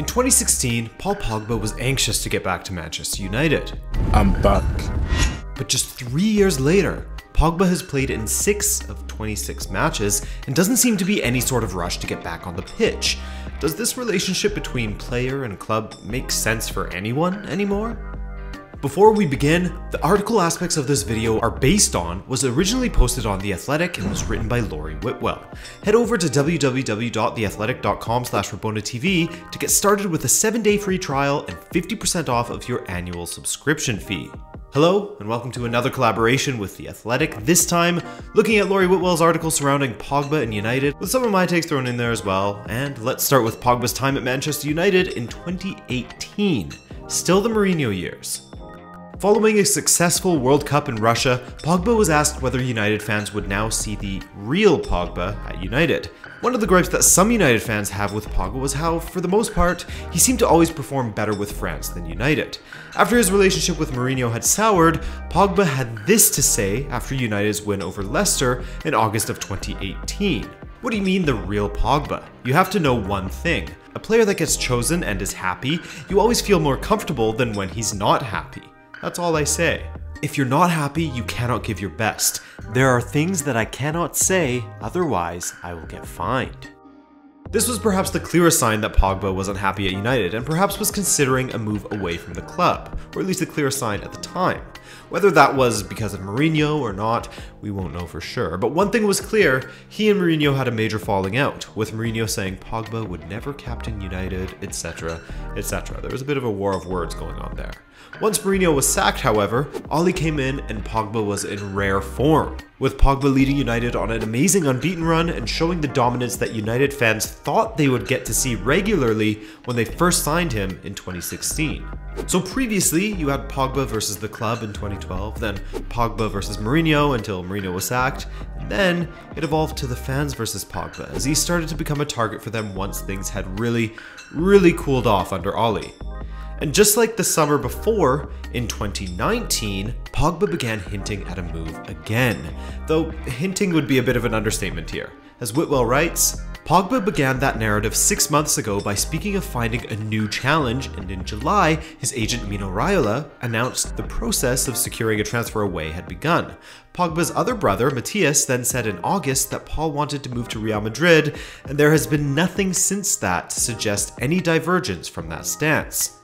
In 2016, Paul Pogba was anxious to get back to Manchester United. I'm back. But just 3 years later, Pogba has played in 6 of 26 matches and doesn't seem to be any sort of rush to get back on the pitch. Does this relationship between player and club make sense for anyone anymore? Before we begin, the article aspects of this video are based on was originally posted on The Athletic and was written by Laurie Whitwell. Head over to www.theathletic.com/RabonnaTV to get started with a 7-day free trial and 50% off of your annual subscription fee. Hello, and welcome to another collaboration with The Athletic, this time looking at Laurie Whitwell's article surrounding Pogba and United, with some of my takes thrown in there as well. And let's start with Pogba's time at Manchester United in 2018, still the Mourinho years. Following a successful World Cup in Russia, Pogba was asked whether United fans would now see the real Pogba at United. One of the gripes that some United fans have with Pogba was how, for the most part, he seemed to always perform better with France than United. After his relationship with Mourinho had soured, Pogba had this to say after United's win over Leicester in August of 2018. What do you mean the real Pogba? You have to know one thing. A player that gets chosen and is happy, you always feel more comfortable than when he's not happy. That's all I say. If you're not happy, you cannot give your best. There are things that I cannot say, otherwise I will get fined. This was perhaps the clearest sign that Pogba was unhappy at United and perhaps was considering a move away from the club, or at least the clearest sign at the time. Whether that was because of Mourinho or not, we won't know for sure, but one thing was clear, he and Mourinho had a major falling out, with Mourinho saying Pogba would never captain United, etc, etc. There was a bit of a war of words going on there. Once Mourinho was sacked, however, Ole came in and Pogba was in rare form, with Pogba leading United on an amazing unbeaten run and showing the dominance that United fans thought they would get to see regularly when they first signed him in 2016. So previously, you had Pogba versus the club in 2012, then Pogba versus Mourinho until Mourinho was sacked, and then it evolved to the fans versus Pogba as he started to become a target for them once things had really cooled off under Ole. And just like the summer before, in 2019, Pogba began hinting at a move again, though hinting would be a bit of an understatement here. As Whitwell writes, Pogba began that narrative 6 months ago by speaking of finding a new challenge, and in July, his agent Mino Raiola announced the process of securing a transfer away had begun. Pogba's other brother, Matthias, then said in August that Paul wanted to move to Real Madrid, and there has been nothing since that to suggest any divergence from that stance.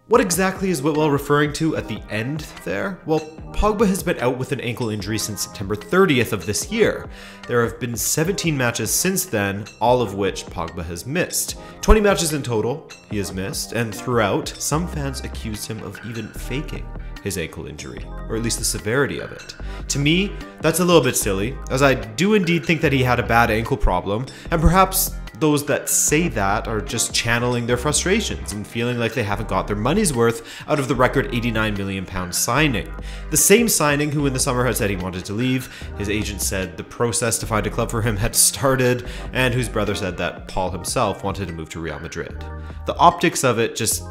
What exactly is Whitwell referring to at the end there? Well, Pogba has been out with an ankle injury since September 30th of this year. There have been 17 matches since then, all of which Pogba has missed. 20 matches in total he has missed, and throughout, some fans accused him of even faking his ankle injury, or at least the severity of it. To me, that's a little bit silly, as I do indeed think that he had a bad ankle problem, and perhaps those that say that are just channeling their frustrations and feeling like they haven't got their money's worth out of the record £89 million signing. The same signing who in the summer had said he wanted to leave, his agent said the process to find a club for him had started, and whose brother said that Paul himself wanted to move to Real Madrid. The optics of it just,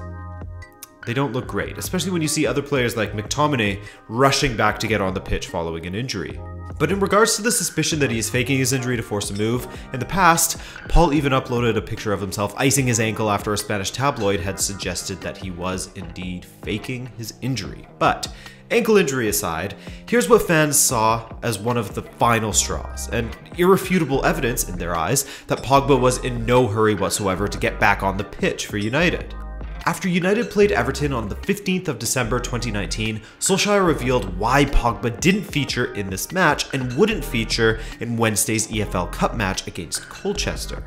they don't look great, especially when you see other players like McTominay rushing back to get on the pitch following an injury. But in regards to the suspicion that he is faking his injury to force a move, in the past, Paul even uploaded a picture of himself icing his ankle after a Spanish tabloid had suggested that he was indeed faking his injury. But ankle injury aside, here's what fans saw as one of the final straws, and irrefutable evidence in their eyes that Pogba was in no hurry whatsoever to get back on the pitch for United. After United played Everton on the 15th of December 2019, Solskjaer revealed why Pogba didn't feature in this match and wouldn't feature in Wednesday's EFL Cup match against Colchester.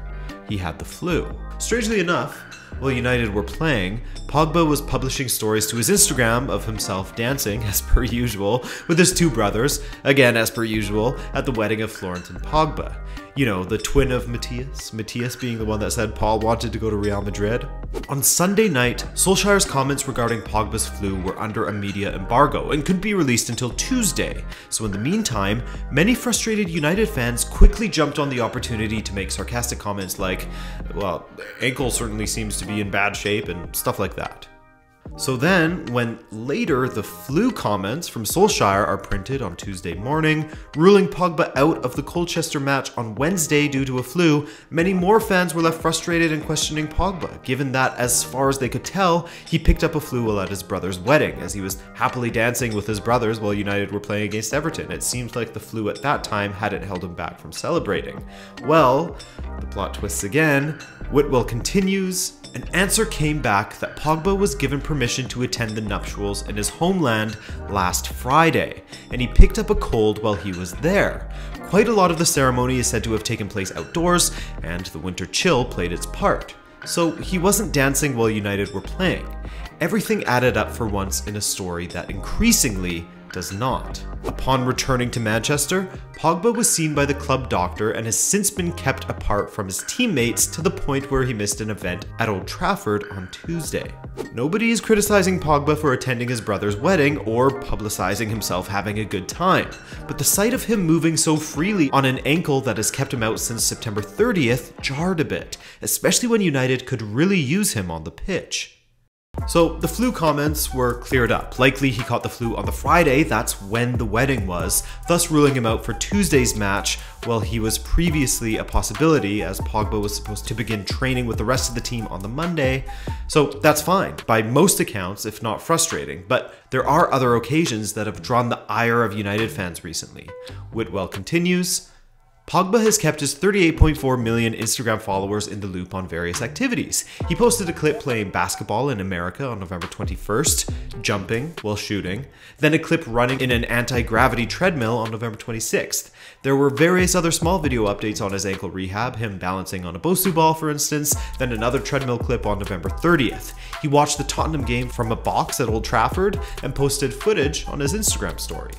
He had the flu. Strangely enough, while United were playing, Pogba was publishing stories to his Instagram of himself dancing, as per usual, with his two brothers, again as per usual, at the wedding of Florentin Pogba. You know, the twin of Matthias being the one that said Paul wanted to go to Real Madrid. On Sunday night, Solskjaer's comments regarding Pogba's flu were under a media embargo and couldn't be released until Tuesday, so in the meantime, many frustrated United fans quickly jumped on the opportunity to make sarcastic comments like, well, ankle certainly seems to be in bad shape and stuff like that. So then, when later the flu comments from Solskjaer are printed on Tuesday morning, ruling Pogba out of the Colchester match on Wednesday due to a flu, many more fans were left frustrated and questioning Pogba, given that, as far as they could tell, he picked up a flu while at his brother's wedding, as he was happily dancing with his brothers while United were playing against Everton. It seemed like the flu at that time hadn't held him back from celebrating. Well, the plot twists again. Whitwell continues. An answer came back that Pogba was given permission to attend the nuptials in his homeland last Friday, and he picked up a cold while he was there. Quite a lot of the ceremony is said to have taken place outdoors, and the winter chill played its part. So he wasn't dancing while United were playing. Everything added up for once in a story that increasingly does not. Upon returning to Manchester, Pogba was seen by the club doctor and has since been kept apart from his teammates to the point where he missed an event at Old Trafford on Tuesday. Nobody is criticizing Pogba for attending his brother's wedding or publicizing himself having a good time, but the sight of him moving so freely on an ankle that has kept him out since September 30th jarred a bit, especially when United could really use him on the pitch. So the flu comments were cleared up. Likely he caught the flu on the Friday, that's when the wedding was, thus ruling him out for Tuesday's match, while he was previously a possibility as Pogba was supposed to begin training with the rest of the team on the Monday. So that's fine, by most accounts, if not frustrating, but there are other occasions that have drawn the ire of United fans recently. Whitwell continues. Pogba has kept his 38.4 million Instagram followers in the loop on various activities. He posted a clip playing basketball in America on November 21st, jumping while shooting, then a clip running in an anti-gravity treadmill on November 26th. There were various other small video updates on his ankle rehab, him balancing on a Bosu ball for instance, then another treadmill clip on November 30th. He watched the Tottenham game from a box at Old Trafford and posted footage on his Instagram story.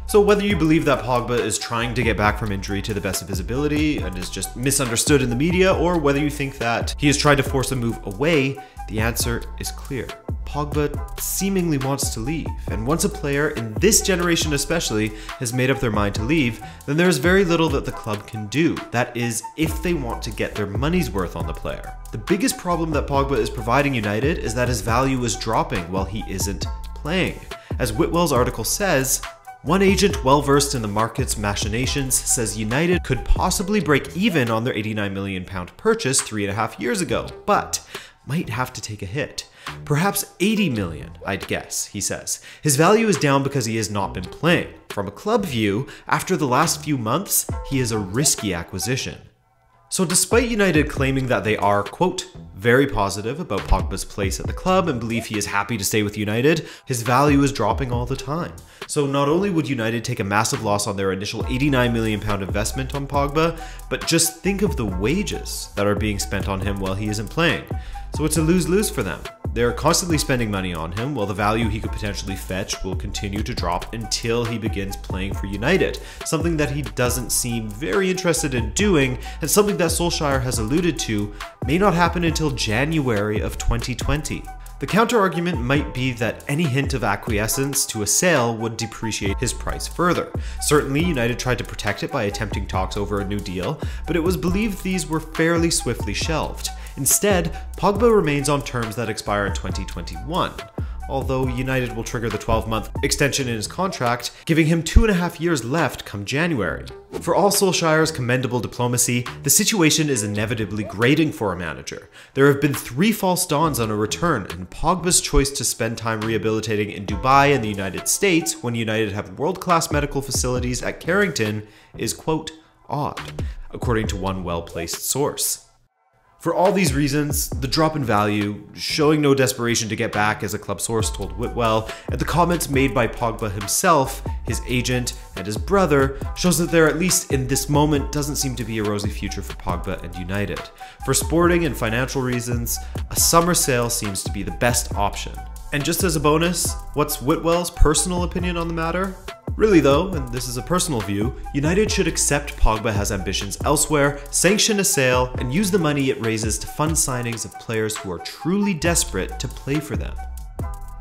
So whether you believe that Pogba is trying to get back from injury to the best of his ability and is just misunderstood in the media, or whether you think that he has tried to force a move away, the answer is clear. Pogba seemingly wants to leave, and once a player, in this generation especially, has made up their mind to leave, then there is very little that the club can do. That is, if they want to get their money's worth on the player. The biggest problem that Pogba is providing United is that his value is dropping while he isn't playing. As Whitwell's article says, one agent well-versed in the market's machinations says United could possibly break even on their £89 million purchase 3.5 years ago, but might have to take a hit. Perhaps 80 million, I'd guess, he says. His value is down because he has not been playing. From a club view, after the last few months, he is a risky acquisition. So despite United claiming that they are, quote, very positive about Pogba's place at the club and believe he is happy to stay with United, his value is dropping all the time. So not only would United take a massive loss on their initial £89 million investment on Pogba, but just think of the wages that are being spent on him while he isn't playing. So it's a lose-lose for them. They're constantly spending money on him, while the value he could potentially fetch will continue to drop until he begins playing for United, something that he doesn't seem very interested in doing, and something that Solskjaer has alluded to may not happen until January of 2020. The counter-argument might be that any hint of acquiescence to a sale would depreciate his price further. Certainly, United tried to protect it by attempting talks over a new deal, but it was believed these were fairly swiftly shelved. Instead, Pogba remains on terms that expire in 2021, although United will trigger the 12-month extension in his contract, giving him 2.5 years left come January. For all Solskjaer's commendable diplomacy, the situation is inevitably grating for a manager. There have been 3 false dawns on a return, and Pogba's choice to spend time rehabilitating in Dubai and the United States when United have world-class medical facilities at Carrington is, quote, odd, according to one well-placed source. For all these reasons, the drop in value, showing no desperation to get back as a club source told Whitwell, and the comments made by Pogba himself, his agent, and his brother, shows that there, at least in this moment, doesn't seem to be a rosy future for Pogba and United. For sporting and financial reasons, a summer sale seems to be the best option. And just as a bonus, what's Whitwell's personal opinion on the matter? Really though, and this is a personal view, United should accept Pogba has ambitions elsewhere, sanction a sale, and use the money it raises to fund signings of players who are truly desperate to play for them.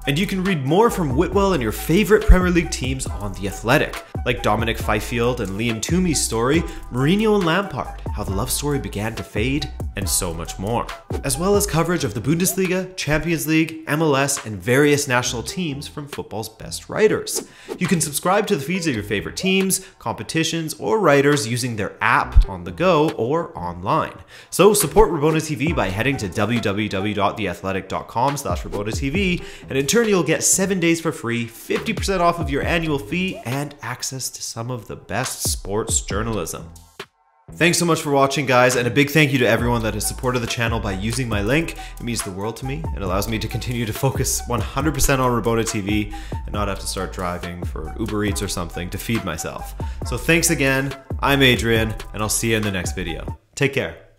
And you can read more from Whitwell and your favorite Premier League teams on The Athletic, like Dominic Fifield and Liam Toomey's story, Mourinho and Lampard, how the love story began to fade and so much more. As well as coverage of the Bundesliga, Champions League, MLS, and various national teams from football's best writers. You can subscribe to the feeds of your favorite teams, competitions, or writers using their app on the go or online. So support Rabona TV by heading to www.theathletic.com/RabonaTV, and in turn you'll get 7 days for free, 50% off of your annual fee, and access to some of the best sports journalism. Thanks so much for watching, guys, and a big thank you to everyone that has supported the channel by using my link. It means the world to me. It allows me to continue to focus 100% on Rabona TV and not have to start driving for Uber Eats or something to feed myself. So thanks again. I'm Adrian, and I'll see you in the next video. Take care.